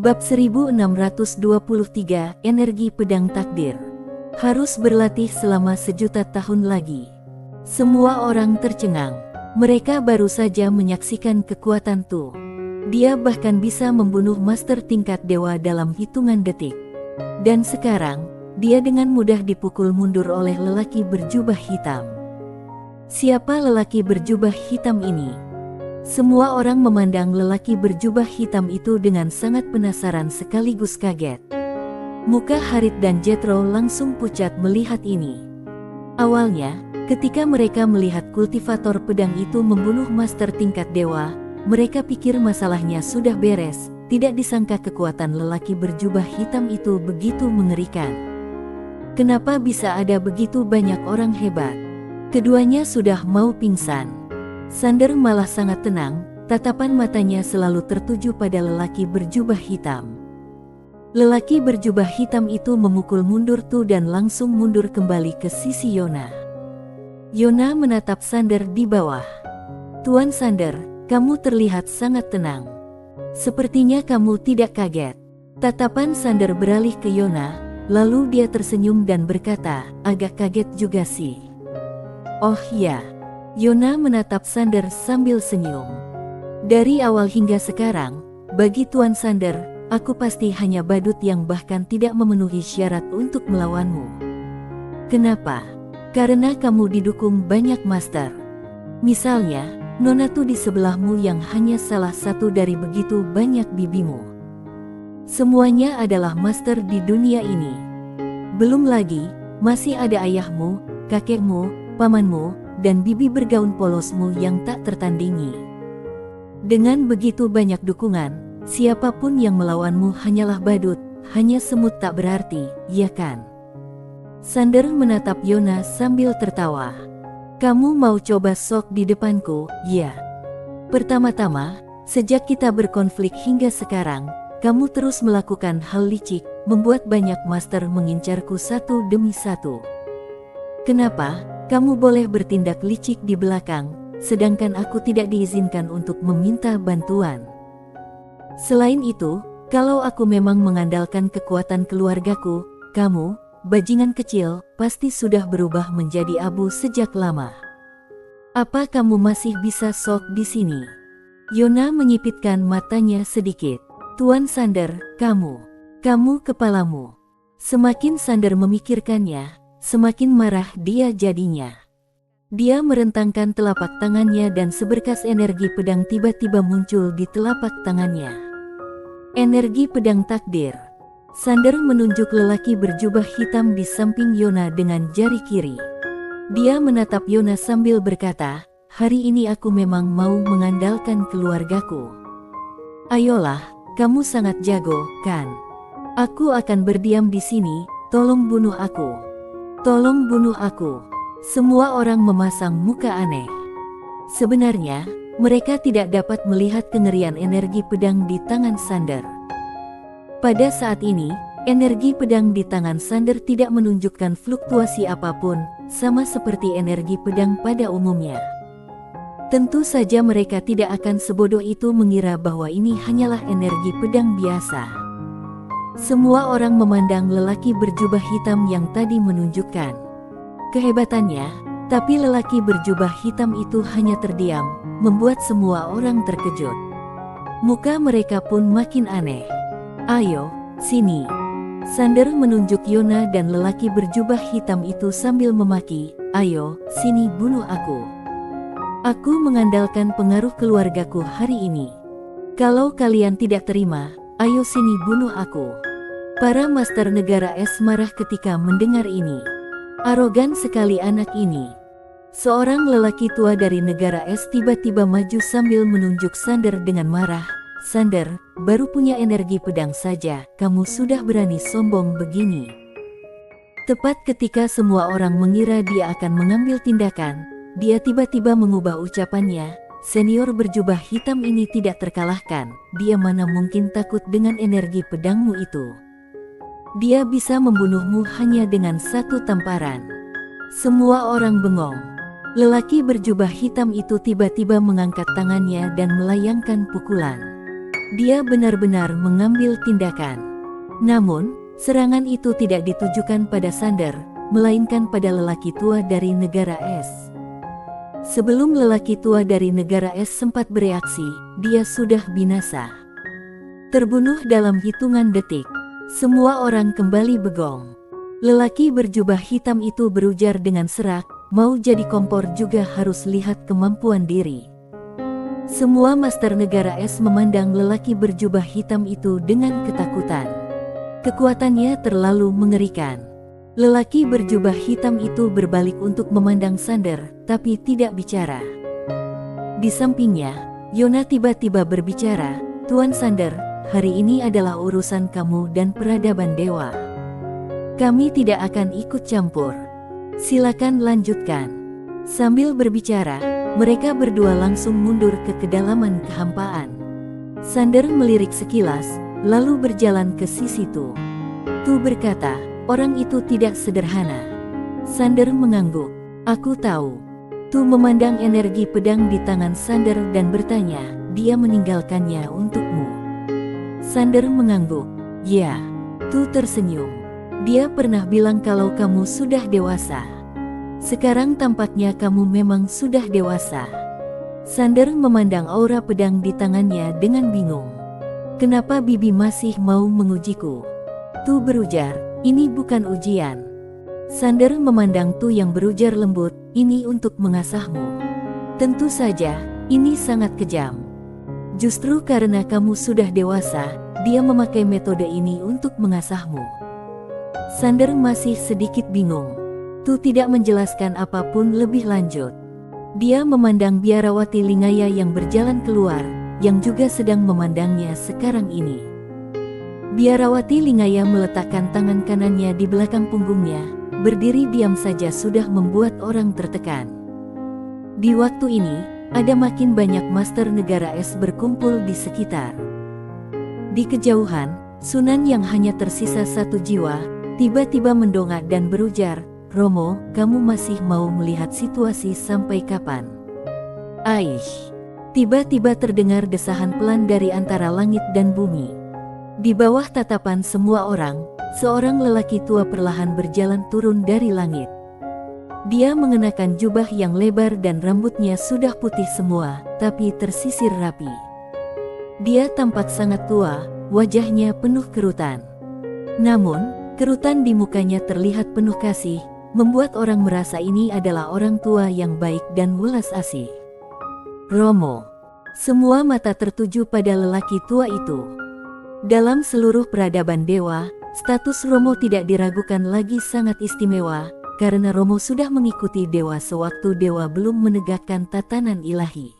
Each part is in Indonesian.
Bab 1623, Energi Pedang Takdir. Harus berlatih selama 1.000.000 tahun lagi. Semua orang tercengang. Mereka baru saja menyaksikan kekuatan Tu. Dia bahkan bisa membunuh master tingkat dewa dalam hitungan detik. Dan sekarang, dia dengan mudah dipukul mundur oleh lelaki berjubah hitam. Siapa lelaki berjubah hitam ini? Semua orang memandang lelaki berjubah hitam itu dengan sangat penasaran sekaligus kaget. Muka Harith dan Jethro langsung pucat melihat ini. Awalnya, ketika mereka melihat kultivator pedang itu membunuh master tingkat dewa, mereka pikir masalahnya sudah beres. Tidak disangka kekuatan lelaki berjubah hitam itu begitu mengerikan. Kenapa bisa ada begitu banyak orang hebat? Keduanya sudah mau pingsan. Sander malah sangat tenang, tatapan matanya selalu tertuju pada lelaki berjubah hitam. Lelaki berjubah hitam itu memukul mundur Tu dan langsung mundur kembali ke sisi Yona. Yona menatap Sander di bawah. "Tuan Sander, kamu terlihat sangat tenang. Sepertinya kamu tidak kaget." Tatapan Sander beralih ke Yona, lalu dia tersenyum dan berkata, "Agak kaget juga sih." "Oh ya." Yona menatap Sander sambil senyum. "Dari awal hingga sekarang, bagi Tuan Sander, aku pasti hanya badut yang bahkan tidak memenuhi syarat untuk melawanmu." "Kenapa?" "Karena kamu didukung banyak master. Misalnya, Nona Tu di sebelahmu yang hanya salah satu dari begitu banyak bibimu. Semuanya adalah master di dunia ini. Belum lagi, masih ada ayahmu, kakekmu, pamanmu, dan bibi bergaun polosmu yang tak tertandingi. Dengan begitu banyak dukungan, siapapun yang melawanmu hanyalah badut, hanya semut tak berarti, ya kan?" Sander menatap Yona sambil tertawa. "Kamu mau coba sok di depanku, ya? Pertama-tama, sejak kita berkonflik hingga sekarang, kamu terus melakukan hal licik, membuat banyak master mengincarku satu demi satu. Kenapa? Kamu boleh bertindak licik di belakang, sedangkan aku tidak diizinkan untuk meminta bantuan. Selain itu, kalau aku memang mengandalkan kekuatan keluargaku, kamu, bajingan kecil, pasti sudah berubah menjadi abu sejak lama. Apa kamu masih bisa sok di sini?" Yona menyipitkan matanya sedikit. "Tuan Sander, kamu kepalamu." Semakin Sander memikirkannya, semakin marah dia jadinya. Dia merentangkan telapak tangannya dan seberkas energi pedang tiba-tiba muncul di telapak tangannya. Energi pedang takdir. Sander menunjuk lelaki berjubah hitam di samping Yona dengan jari kiri. Dia menatap Yona sambil berkata, "Hari ini aku memang mau mengandalkan keluargaku. Ayolah, kamu sangat jago, kan? Aku akan berdiam di sini, tolong bunuh aku. Tolong bunuh aku." Semua orang memasang muka aneh. Sebenarnya, mereka tidak dapat melihat kengerian energi pedang di tangan Sander. Pada saat ini, energi pedang di tangan Sander tidak menunjukkan fluktuasi apapun, sama seperti energi pedang pada umumnya. Tentu saja mereka tidak akan sebodoh itu mengira bahwa ini hanyalah energi pedang biasa. Semua orang memandang lelaki berjubah hitam yang tadi menunjukkan kehebatannya, tapi lelaki berjubah hitam itu hanya terdiam, membuat semua orang terkejut. Muka mereka pun makin aneh. "Ayo, sini." Sander menunjuk Yona dan lelaki berjubah hitam itu sambil memaki, "Ayo, sini bunuh aku. Aku mengandalkan pengaruh keluargaku hari ini. Kalau kalian tidak terima, ayo sini bunuh aku." Para master negara es marah ketika mendengar ini. Arogan sekali anak ini. Seorang lelaki tua dari negara es tiba-tiba maju sambil menunjuk Sander dengan marah. "Sander, baru punya energi pedang saja, kamu sudah berani sombong begini." Tepat ketika semua orang mengira dia akan mengambil tindakan, dia tiba-tiba mengubah ucapannya. "Senior berjubah hitam ini tidak terkalahkan, dia mana mungkin takut dengan energi pedangmu itu. Dia bisa membunuhmu hanya dengan satu tamparan." Semua orang bengong. Lelaki berjubah hitam itu tiba-tiba mengangkat tangannya dan melayangkan pukulan. Dia benar-benar mengambil tindakan. Namun, serangan itu tidak ditujukan pada Sander, melainkan pada lelaki tua dari negara es. Sebelum lelaki tua dari negara es sempat bereaksi, dia sudah binasa. Terbunuh dalam hitungan detik. Semua orang kembali bengong. Lelaki berjubah hitam itu berujar dengan serak, mau jadi kompor juga harus lihat kemampuan diri. Semua master negara es memandang lelaki berjubah hitam itu dengan ketakutan. Kekuatannya terlalu mengerikan. Lelaki berjubah hitam itu berbalik untuk memandang Sander, tapi tidak bicara. Di sampingnya, Yona tiba-tiba berbicara, "Tuan Sander, hari ini adalah urusan kamu dan peradaban dewa. Kami tidak akan ikut campur. Silakan lanjutkan." Sambil berbicara, mereka berdua langsung mundur ke kedalaman kehampaan. Sander melirik sekilas, lalu berjalan ke sisi Tu. Tu berkata, "Orang itu tidak sederhana." Sander mengangguk. "Aku tahu." Tu memandang energi pedang di tangan Sander dan bertanya, "Dia meninggalkannya untukmu?" Sander mengangguk. "Ya." Tu tersenyum. "Dia pernah bilang kalau kamu sudah dewasa. Sekarang tampaknya kamu memang sudah dewasa." Sander memandang aura pedang di tangannya dengan bingung. "Kenapa Bibi masih mau mengujiku?" Tu berujar, "Ini bukan ujian." Sander memandang Tu yang berujar lembut, "Ini untuk mengasahmu. Tentu saja, ini sangat kejam. Justru karena kamu sudah dewasa, dia memakai metode ini untuk mengasahmu." Sander masih sedikit bingung. Tu tidak menjelaskan apapun lebih lanjut. Dia memandang biarawati Lingaya yang berjalan keluar, yang juga sedang memandangnya sekarang ini. Biarawati Lingaya meletakkan tangan kanannya di belakang punggungnya, berdiri diam saja sudah membuat orang tertekan. Di waktu ini, ada makin banyak master negara es berkumpul di sekitar. Di kejauhan, Sunan yang hanya tersisa satu jiwa, tiba-tiba mendongak dan berujar, "Romo, kamu masih mau melihat situasi sampai kapan?" "Aish!" Tiba-tiba terdengar desahan pelan dari antara langit dan bumi. Di bawah tatapan semua orang, seorang lelaki tua perlahan berjalan turun dari langit. Dia mengenakan jubah yang lebar dan rambutnya sudah putih semua, tapi tersisir rapi. Dia tampak sangat tua, wajahnya penuh kerutan. Namun, kerutan di mukanya terlihat penuh kasih, membuat orang merasa ini adalah orang tua yang baik dan welas asih. "Romo." Semua mata tertuju pada lelaki tua itu. Dalam seluruh peradaban dewa, status Romo tidak diragukan lagi sangat istimewa, karena Romo sudah mengikuti dewa sewaktu dewa belum menegakkan tatanan ilahi.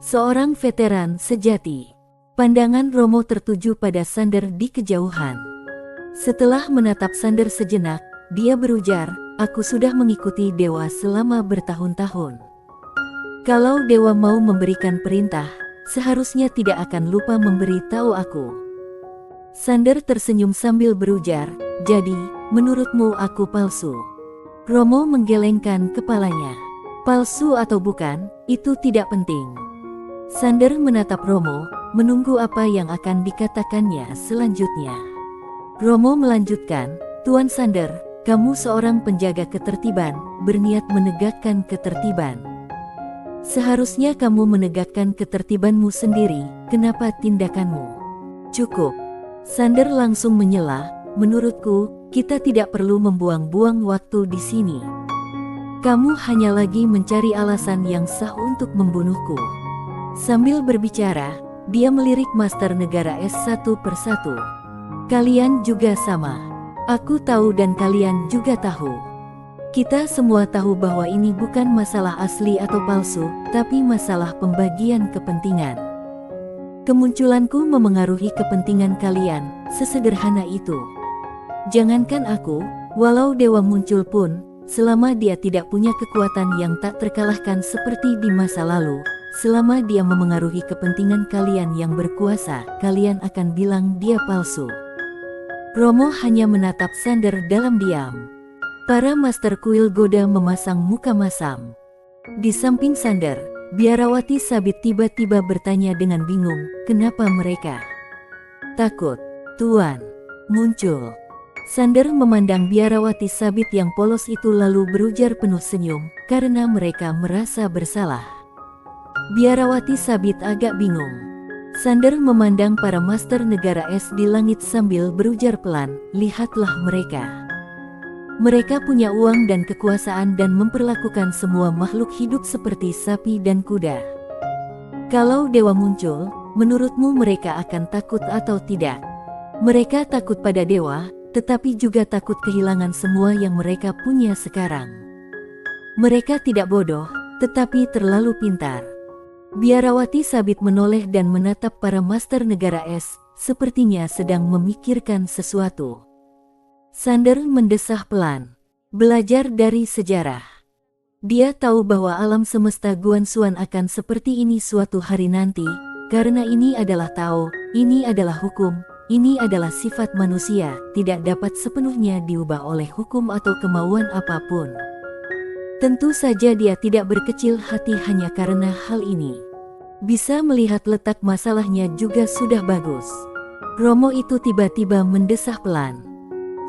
Seorang veteran sejati. Pandangan Romo tertuju pada Sander di kejauhan. Setelah menatap Sander sejenak, dia berujar, "Aku sudah mengikuti dewa selama bertahun-tahun. Kalau dewa mau memberikan perintah, seharusnya tidak akan lupa memberi tahu aku." Sander tersenyum sambil berujar, "Jadi, menurutmu aku palsu?" Romo menggelengkan kepalanya. "Palsu atau bukan, itu tidak penting." Sander menatap Romo, menunggu apa yang akan dikatakannya selanjutnya. Romo melanjutkan, "Tuan Sander, kamu seorang penjaga ketertiban, berniat menegakkan ketertiban. Seharusnya kamu menegakkan ketertibanmu sendiri, kenapa tindakanmu?" "Cukup." Sander langsung menyela, "Menurutku, kita tidak perlu membuang-buang waktu di sini. Kamu hanya lagi mencari alasan yang sah untuk membunuhku." Sambil berbicara, dia melirik master negara es satu persatu. "Kalian juga sama. Aku tahu dan kalian juga tahu. Kita semua tahu bahwa ini bukan masalah asli atau palsu, tapi masalah pembagian kepentingan. Kemunculanku memengaruhi kepentingan kalian, sesederhana itu. Jangankan aku, walau dewa muncul pun, selama dia tidak punya kekuatan yang tak terkalahkan seperti di masa lalu, selama dia memengaruhi kepentingan kalian yang berkuasa, kalian akan bilang dia palsu." Romo hanya menatap Sander dalam diam. Para master kuil Goda memasang muka masam. Di samping Sander, Biarawati Sabit tiba-tiba bertanya dengan bingung, kenapa mereka takut? Tuan, muncul. Sander memandang Biarawati Sabit yang polos itu lalu berujar penuh senyum, karena mereka merasa bersalah. Biarawati Sabit agak bingung. Sander memandang para master negara es di langit sambil berujar pelan, lihatlah mereka. Mereka punya uang dan kekuasaan dan memperlakukan semua makhluk hidup seperti sapi dan kuda. Kalau dewa muncul, menurutmu mereka akan takut atau tidak? Mereka takut pada dewa, tetapi juga takut kehilangan semua yang mereka punya sekarang. Mereka tidak bodoh, tetapi terlalu pintar. Biarawati Sabit menoleh dan menatap para master negara es, sepertinya sedang memikirkan sesuatu. Sander mendesah pelan. Belajar dari sejarah. Dia tahu bahwa alam semesta Guanxuan akan seperti ini suatu hari nanti, karena ini adalah Tao, ini adalah hukum, ini adalah sifat manusia, tidak dapat sepenuhnya diubah oleh hukum atau kemauan apapun. Tentu saja dia tidak berkecil hati hanya karena hal ini. Bisa melihat letak masalahnya juga sudah bagus. Romo itu tiba-tiba mendesah pelan.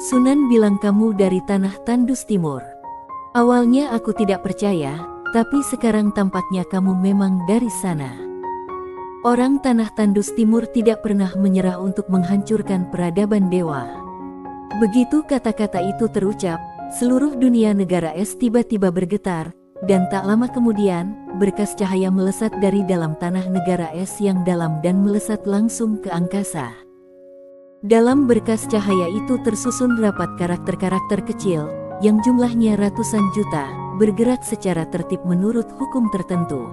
Sunan bilang kamu dari tanah Tandus Timur. Awalnya aku tidak percaya, tapi sekarang tampaknya kamu memang dari sana. Orang tanah Tandus Timur tidak pernah menyerah untuk menghancurkan peradaban dewa. Begitu kata-kata itu terucap, seluruh dunia negara es tiba-tiba bergetar, dan tak lama kemudian, berkas cahaya melesat dari dalam tanah negara es yang dalam dan melesat langsung ke angkasa. Dalam berkas cahaya itu tersusun rapat karakter-karakter kecil, yang jumlahnya ratusan juta, bergerak secara tertib menurut hukum tertentu.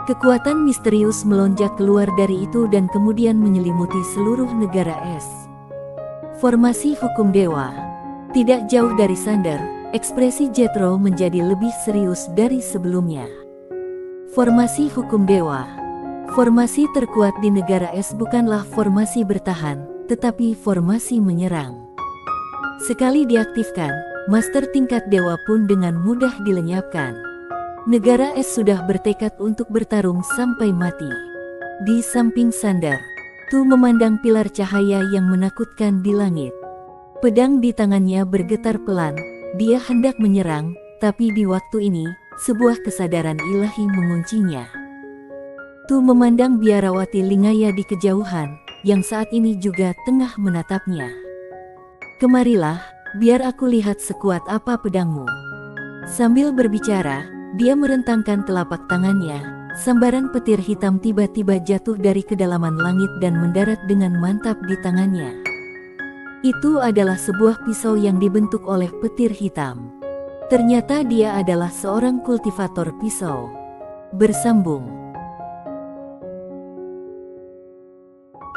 Kekuatan misterius melonjak keluar dari itu dan kemudian menyelimuti seluruh negara es. Formasi hukum dewa. Tidak jauh dari Sander, ekspresi Jethro menjadi lebih serius dari sebelumnya. Formasi hukum dewa. Formasi terkuat di negara es bukanlah formasi bertahan, tetapi formasi menyerang. Sekali diaktifkan, master tingkat dewa pun dengan mudah dilenyapkan. Negara es sudah bertekad untuk bertarung sampai mati. Di samping Sander, Tu memandang pilar cahaya yang menakutkan di langit. Pedang di tangannya bergetar pelan, dia hendak menyerang, tapi di waktu ini, sebuah kesadaran ilahi menguncinya. Tu memandang Biarawati Lingaya di kejauhan, yang saat ini juga tengah menatapnya. Kemarilah, biar aku lihat sekuat apa pedangmu. Sambil berbicara, dia merentangkan telapak tangannya, sambaran petir hitam tiba-tiba jatuh dari kedalaman langit dan mendarat dengan mantap di tangannya. Itu adalah sebuah pisau yang dibentuk oleh petir hitam. Ternyata dia adalah seorang kultivator pisau. Bersambung.